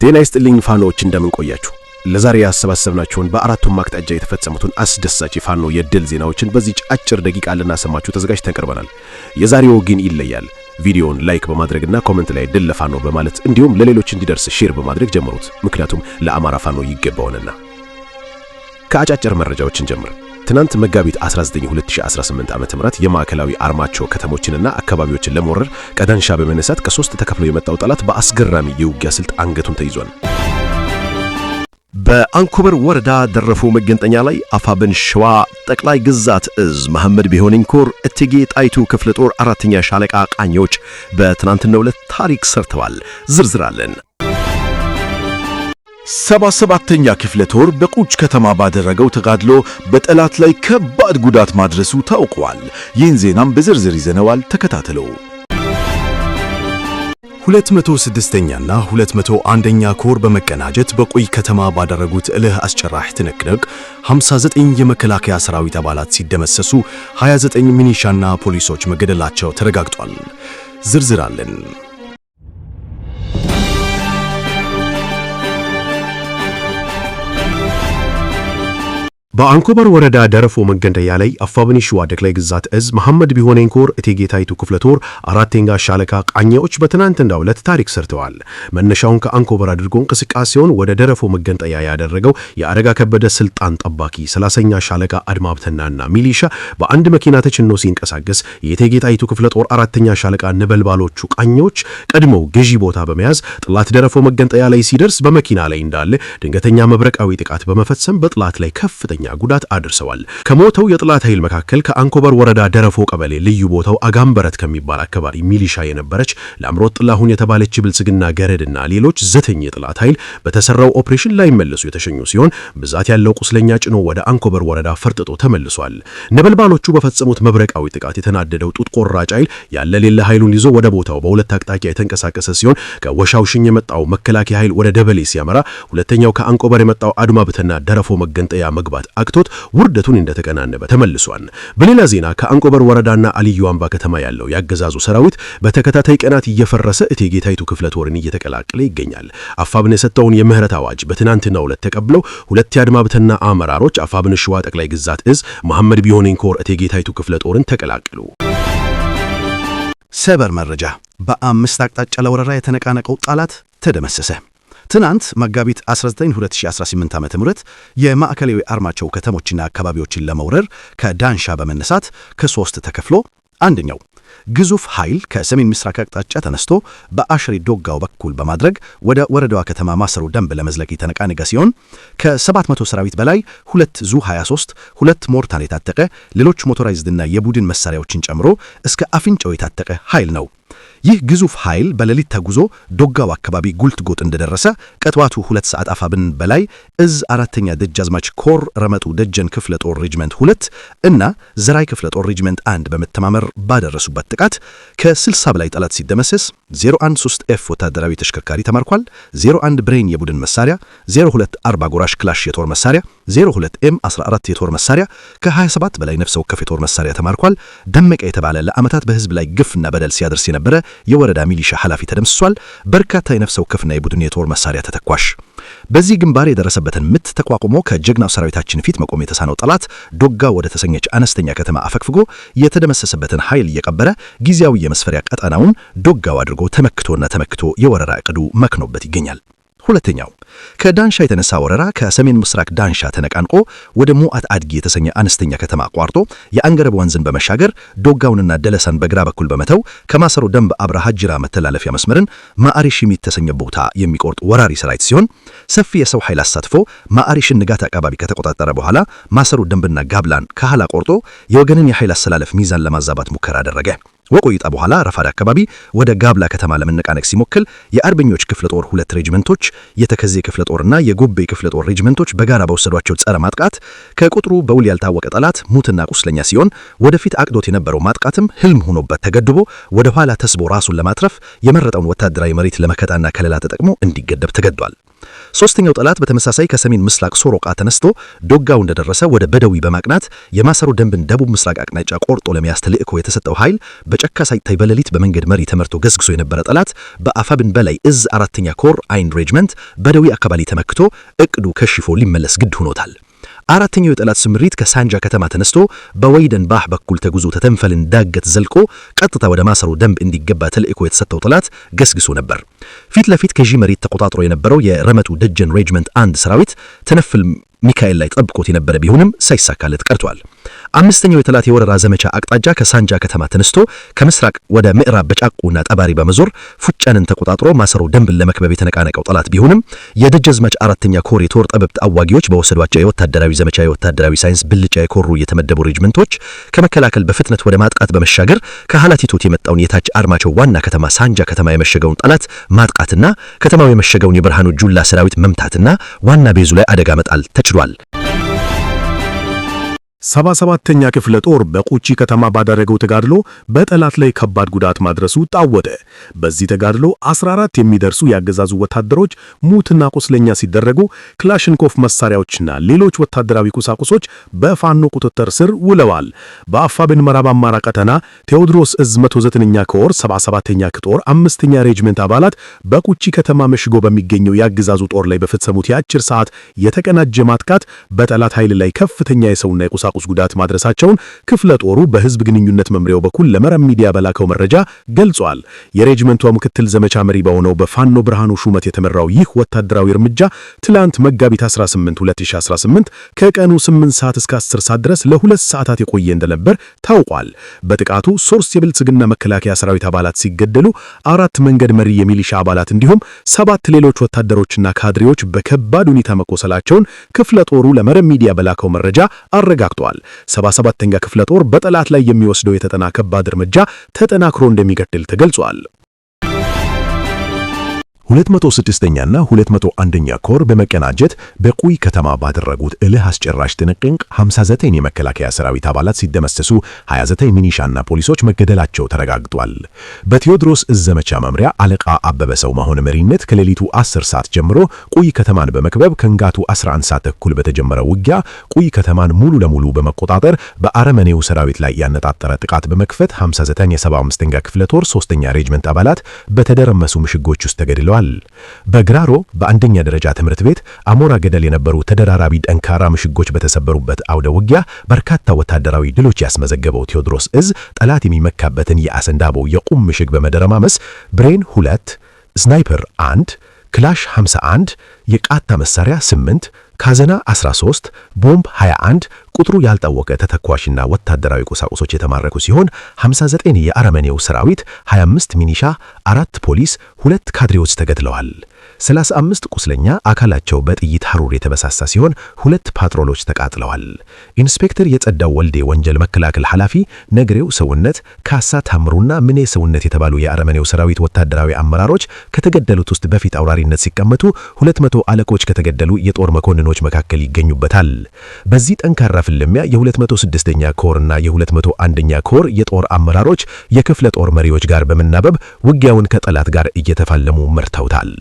ጤና ይስጥልኝ ፋኖዎች እንደምን ቆያችሁ? ለዛሬ ያሰባሰብናችሁን በአራቱም አቅጣጫ የተፈጸሙትን አስደሳች ፋኖ የድል ዜናዎችን በዚህ አጭር ደቂቃ ልናሰማችሁ ተዘጋጅተን ቀርበናል። የዛሬው ግን ይለያል። ቪዲዮውን ላይክ በማድረግና ኮሜንት ላይ ድል ለፋኖ በማለት እንዲሁም ለሌሎች እንዲደርስ ሼር በማድረግ ጀምሩት። ምክንያቱም ለአማራ ፋኖ ይገባውና። ከአጫጭር መረጃዎችን ጀምር። ትናንት መጋቢት 19 2018 ዓ.ም የማዕከላዊ አርማቸው ከተሞችንና አካባቢዎችን ለመወረር ቀዳንሻ በመነሳት ከ3 ተከፍሎ የመጣው ጠላት በአስገራሚ የውጊያ ስልት አንገቱን ተይዟል። በአንኮበር ወረዳ ደረፎ መገንጠኛ ላይ አፋብን ሸዋ ጠቅላይ ግዛት እዝ መሐመድ ቢሆነኝ ኮር እቴጌ ጣይቱ ክፍለ ጦር 4ኛ ሻለቃ ቃኞች በትናንትናው ዕለት ታሪክ ሰርተዋል። ዝርዝራለን። 77ኛ ክፍለ ጦር በቁጭ ከተማ ባደረገው ተጋድሎ በጠላት ላይ ከባድ ጉዳት ማድረሱ ታውቋል። ይህን ዜናም በዝርዝር ይዘነዋል፣ ተከታተሉ። 206ኛና 201ኛ ኮር በመቀናጀት በቆይ ከተማ ባደረጉት እልህ አስጨራሽ ትንቅንቅ 59 የመከላከያ ሰራዊት አባላት ሲደመሰሱ 29 ሚኒሻና ፖሊሶች መገደላቸው ተረጋግጧል። ዝርዝራለን። በአንኮበር ወረዳ ደረፎ መገንጠያ ላይ አፋብን ሸዋ ጠቅላይ ግዛት እዝ መሐመድ ቢሆነኝ ኮር እቴጌ ጣይቱ ክፍለ ጦር 4ኛ ሻለቃ ቃኞች በትናንትናው ዕለት ታሪክ ሰርተዋል። መነሻውን ከአንኮበር አድርጎ እንቅስቃሴውን ወደ ደረፎ መገንጠያ ያደረገው የአረጋ ከበደ ስልጣን ጠባቂ 30ኛ ሻለቃ አድማ ብተናና ሚሊሻ በአንድ መኪና ተጭኖ ሲንቀሳቀስ የእቴጌ ጣይቱ ክፍለ ጦር 4ኛ ሻለቃ ነበልባሎቹ ቃኞች ቀድመው ገዢ ቦታ በመያዝ ጥላት ደረፎ መገንጠያ ላይ ሲደርስ በመኪና ላይ እንዳለ ድንገተኛ መብረቃዊ ጥቃት በመፈጸም በጥላት ላይ ከፍተኛ ጉዳት አድርሰዋል። ከሞተው የጥላት ኃይል መካከል ከአንኮበር ወረዳ ደረፎ ቀበሌ ልዩ ቦታው አጋምበረት ከሚባል አካባቢ ሚሊሻ የነበረች ለአምሮት ጥላሁን የተባለች ብልጽግና ገረድና ሌሎች 9 የጥላት ኃይል በተሰራው ኦፕሬሽን ላይ መለሱ የተሸኙ ሲሆን ብዛት ያለው ቁስለኛ ጭኖ ወደ አንኮበር ወረዳ ፈርጥጦ ተመልሷል። ነበልባሎቹ በፈጸሙት መብረቃዊ ጥቃት የተናደደው ጡት ቆራጭ ኃይል ያለ ሌላ ኃይሉን ይዞ ወደ ቦታው በሁለት አቅጣጫ የተንቀሳቀሰ ሲሆን ከወሻውሽኝ የመጣው መከላከያ ኃይል ወደ ደበሌ ሲያመራ፣ ሁለተኛው ከአንኮበር የመጣው አድማ ብተና ደረፎ መገንጠያ መግባት አክቶት ውርደቱን እንደተቀናነበ ተመልሷል። በሌላ ዜና ከአንኮበር ወረዳና አልዩ አምባ ከተማ ያለው ያገዛዙ ሰራዊት በተከታታይ ቀናት እየፈረሰ እቴጌ ጣይቱ ክፍለ ጦርን እየተቀላቀለ ይገኛል። አፋብን የሰጠውን የምህረት አዋጅ በትናንትናው ዕለት ተቀብለው 2 የአድማ ብተና አመራሮች አፋብን ሸዋ ጠቅላይ ግዛት እዝ መሐመድ ቢሆነኝ ኮር እቴጌ ጣይቱ ክፍለ ጦርን ተቀላቀሉ። ሰበር መረጃ። በ5 አቅጣጫ ለወረራ የተነቃነቀው ጠላት ተደመሰሰ። ትናንት መጋቢት 19 2018 ዓ.ም የማዕከላዊ አርማቸው ከተሞችና አካባቢዎችን ለመውረር ከዳንሻ በመነሳት ከ3 ተከፍሎ አንደኛው ግዙፍ ኃይል ከሰሜን ምስራቅ አቅጣጫ ተነስቶ በአሽሪ ዶጋው በኩል በማድረግ ወደ ወረዳዋ ከተማ ማሰሮ ደንብ ለመዝለቅ የተነቃነቀ ሲሆን ከ700 ሰራዊት በላይ 2 ዙ 23 2 ሞርታር የታጠቀ ሌሎች ሞቶራይዝድና የቡድን መሳሪያዎችን ጨምሮ እስከ አፍንጫው የታጠቀ ኃይል ነው። ይህ ግዙፍ ኃይል በሌሊት ተጉዞ ዶጋው አካባቢ ጉልት ጎጥ እንደደረሰ ከጠዋቱ 2 ሰዓት አፋብን በላይ እዝ 4ኛ ደጃዝማች ኮር ረመጡ ደጀን ክፍለ ጦር ሬጅመንት 2 እና ዘራይ ክፍለ ጦር ሬጅመንት 1 በመተማመር ባደረሱበት ጥቃት ከ60 በላይ ጠላት ሲደመሰስ 013F ወታደራዊ ተሽከርካሪ ተማርኳል። 01 ብሬን የቡድን መሳሪያ፣ 02 40 ጎራሽ ክላሽ የጦር መሳሪያ፣ 02 M14 የጦር መሳሪያ፣ ከ27 በላይ ነፍስ ወከፍ የጦር መሳሪያ ተማርኳል። ደመቀ የተባለ ለዓመታት በህዝብ ላይ ግፍና በደል ሲያደርስ የነበረ የወረዳ ሚሊሻ ኃላፊ ተደምስሷል። በርካታ የነፍስ ወከፍና የቡድን የጦር መሳሪያ ተተኳሽ። በዚህ ግንባር የደረሰበትን ምት ተቋቁሞ ከጀግናው ሰራዊታችን ፊት መቆም የተሳነው ጠላት ዶጋ ወደ ተሰኘች አነስተኛ ከተማ አፈግፍጎ የተደመሰሰበትን ኃይል እየቀበረ ጊዜያዊ የመስፈሪያ ቀጠናውን ዶጋው አድርጎ ተመክቶ የወረራ ዕቅዱ መክኖበት ይገኛል። ሁለተኛው ከዳንሻ የተነሳ ወረራ ከሰሜን ምስራቅ ዳንሻ ተነቃንቆ ወደ ሙአት አድጊ የተሰኘ አነስተኛ ከተማ አቋርጦ የአንገረብ ወንዝን በመሻገር ዶጋውንና ደለሳን በግራ በኩል በመተው ከማሰሮ ደንብ አብርሃ ጅራ መተላለፊያ መስመርን ማአሪሽ የተሰኘ ቦታ የሚቆርጥ ወራሪ ሰራዊት ሲሆን ሰፊ የሰው ኃይል አሳትፎ ማአሪሽን ንጋት አካባቢ ከተቆጣጠረ በኋላ ማሰሮ ደንብና ጋብላን ከኋላ ቆርጦ የወገንን የኃይል አሰላለፍ ሚዛን ለማዛባት ሙከራ አደረገ። ወቆይታ በኋላ ረፋድ አካባቢ ወደ ጋብላ ከተማ ለመነቃነቅ ሲሞክል የአርበኞች ክፍለ ጦር 2 ሬጅመንቶች የተከዜ ክፍለ ጦርና የጎቤ ክፍለ ጦር ሬጅመንቶች በጋራ በወሰዷቸው ጸረ ማጥቃት ከቁጥሩ በውል ያልታወቀ ጠላት ሙትና ቁስለኛ ሲሆን ወደፊት አቅዶት የነበረው ማጥቃትም ህልም ሆኖበት ተገድቦ ወደ ኋላ ተስቦ ራሱን ለማትረፍ የመረጠውን ወታደራዊ መሬት ለመከታና ከለላ ተጠቅሞ እንዲገደብ ተገዷል። ሶስተኛው ጠላት በተመሳሳይ ከሰሜን ምስራቅ ሶሮቃ ተነስቶ ዶጋው እንደደረሰ ወደ በደዊ በማቅናት የማሰሮ ደንብን ደቡብ ምስራቅ አቅጣጫ ቆርጦ ለመያዝ ተልዕኮ የተሰጠው ኃይል በጨካ ሳይታይ በሌሊት በመንገድ መሪ ተመርቶ ገስግሶ የነበረ ጠላት በአፋብን በላይ እዝ 4ኛ ኮር አይን ሬጅመንት በደዊ አካባቢ ተመክቶ እቅዱ ከሽፎ ሊመለስ ግድ ሆኖታል። አራተኛው የጠላት ስምሪት ከሳንጃ ከተማ ተነስቶ በወይደን ባህ በኩል ተጉዞ ተተንፈልን ዳገት ዘልቆ ቀጥታ ወደ ማሰሮ ደንብ እንዲገባ ተልዕኮ የተሰጠው ጠላት ገስግሶ ነበር። ፊት ለፊት ከጂ መሬት ተቆጣጥሮ የነበረው የረመቱ ደጀን ሬጅመንት 1 ሰራዊት ተነፍል ሚካኤል ላይ ጠብቆት የነበረ ቢሆንም ሳይሳካለት ቀርቷል። አምስተኛው የጠላት የወረራ ዘመቻ አቅጣጫ ከሳንጃ ከተማ ተነስቶ ከምስራቅ ወደ ምዕራብ በጫቁና ጠባሪ በመዞር ፉጫንን ተቆጣጥሮ ማሰሮ ደንብን ለመክበብ የተነቃነቀው ጠላት ቢሆንም የደጃዝማች 4ኛ ኮር የጦር ጠበብት አዋጊዎች በወሰዷቸው የወታደራዊ ዘመቻ የወታደራዊ ሳይንስ ብልጫ የኮሩ የተመደቡ ሬጅመንቶች ከመከላከል በፍጥነት ወደ ማጥቃት በመሻገር ከሐላቲቶት የመጣውን የታች አርማቸው ዋና ከተማ ሳንጃ ከተማ የመሸገውን ጠላት ማጥቃትና ከተማው የመሸገውን የብርሃኑ ጁላ ሰራዊት መምታትና ዋና ቤዙ ላይ አደጋ መጣል ተችሏል። 77ኛ ክፍለ ጦር በቁቺ ከተማ ባደረገው ተጋድሎ በጠላት ላይ ከባድ ጉዳት ማድረሱ ታወቀ። በዚህ ተጋድሎ 14 የሚደርሱ ያገዛዙ ወታደሮች ሙትና ቁስለኛ ሲደረጉ ክላሽንኮቭ መሳሪያዎችና ሌሎች ወታደራዊ ቁሳቁሶች በፋኖ ቁጥጥር ስር ውለዋል። በአፋብን ምዕራብ አማራ ቀጠና ቴዎድሮስ እዝ 109ኛ ኮር 77ኛ ጦር 5ኛ ሬጅመንት አባላት በቁቺ ከተማ መሽጎ በሚገኘው ያገዛዙ ጦር ላይ በፈጸሙት የአጭር ሰዓት የተቀናጀ ማጥቃት በጠላት ኃይል ላይ ከፍተኛ የሰውና የቁሳቁስ ጉዳት ማድረሳቸውን ክፍለ ጦሩ በህዝብ ግንኙነት መምሪያው በኩል ለመረብ ሚዲያ በላከው መረጃ ገልጿል። የሬጅመንቱ ምክትል ዘመቻ መሪ በሆነው በፋኖ ብርሃኑ ሹመት የተመራው ይህ ወታደራዊ እርምጃ ትላንት መጋቢት 18 2018 ከቀኑ 8 ሰዓት እስከ 10 ሰዓት ድረስ ለ2 ሰዓታት የቆየ እንደነበር ታውቋል። በጥቃቱ 3 የብልጽግና መከላከያ ሰራዊት አባላት ሲገደሉ 4 መንገድ መሪ የሚሊሻ አባላት እንዲሁም 7 ሌሎች ወታደሮችና ካድሬዎች በከባድ ሁኔታ መቆሰላቸውን ክፍለ ጦሩ ለመረብ ሚዲያ በላከው መረጃ አረጋግጧል። 77ኛ ክፍለ ጦር በጠላት ላይ የሚወስደው የተጠናከረ ከባድ እርምጃ ተጠናክሮ እንደሚቀጥል ተገልጿል። 206ኛና 201ኛ ኮር በመቀናጀት በቁይ ከተማ ባደረጉት እልህ አስጨራሽ ትንቅንቅ 59 የመከላከያ ሰራዊት አባላት ሲደመሰሱ 29 ሚኒሻና ፖሊሶች መገደላቸው ተረጋግጧል። በቴዎድሮስ እዝ ዘመቻ መምሪያ አለቃ አበበ ሰው መሆን መሪነት ከሌሊቱ 10 ሰዓት ጀምሮ ቁይ ከተማን በመክበብ ከንጋቱ 11 ሰዓት ተኩል በተጀመረው ውጊያ ቁይ ከተማን ሙሉ ለሙሉ በመቆጣጠር በአረመኔው ሰራዊት ላይ ያነጣጠረ ጥቃት በመክፈት 59 የ75ኛ ክፍለ ጦር 3ኛ ሬጅመንት አባላት በተደረመሱ ምሽጎች ውስጥ ተገድለዋል። በግራሮ በአንደኛ ደረጃ ትምህርት ቤት አሞራ ገደል የነበሩ ተደራራቢ ጠንካራ ምሽጎች በተሰበሩበት አውደ ውጊያ በርካታ ወታደራዊ ድሎች ያስመዘገበው ቴዎድሮስ እዝ ጠላት የሚመካበትን የአሰንዳቦ የቁም ምሽግ በመደረማመስ ብሬን 2፣ ስናይፐር 1፣ ክላሽ 51፣ የቃታ መሳሪያ 8፣ ካዘና 13፣ ቦምብ 21፣ ቁጥሩ ያልታወቀ ተተኳሽና ወታደራዊ ቁሳቁሶች የተማረኩ ሲሆን 59 የአረመኔው ሰራዊት፣ 25 ሚኒሻ፣ 4 ፖሊስ፣ 2 ካድሬዎች ተገድለዋል። 35 ቁስለኛ አካላቸው በጥይት ሐሩር የተበሳሳ ሲሆን 2 ፓትሮሎች ተቃጥለዋል። ኢንስፔክተር የጸዳው ወልዴ ወንጀል መከላከል ኃላፊ ነግሬው ሰውነት፣ ካሳ ታምሩና ምኔ ሰውነት የተባሉ የአረመኔው ሰራዊት ወታደራዊ አመራሮች ከተገደሉት ውስጥ በፊት አውራሪነት ሲቀመጡ 200 አለቆች ከተገደሉ የጦር መኮንኖች መካከል ይገኙበታል። በዚህ ጠንካራ ፍልሚያ የ206ኛ ኮርና የ201ኛ ኮር የጦር አመራሮች የክፍለ ጦር መሪዎች ጋር በመናበብ ውጊያውን ከጠላት ጋር እየተፋለሙ መርተውታል።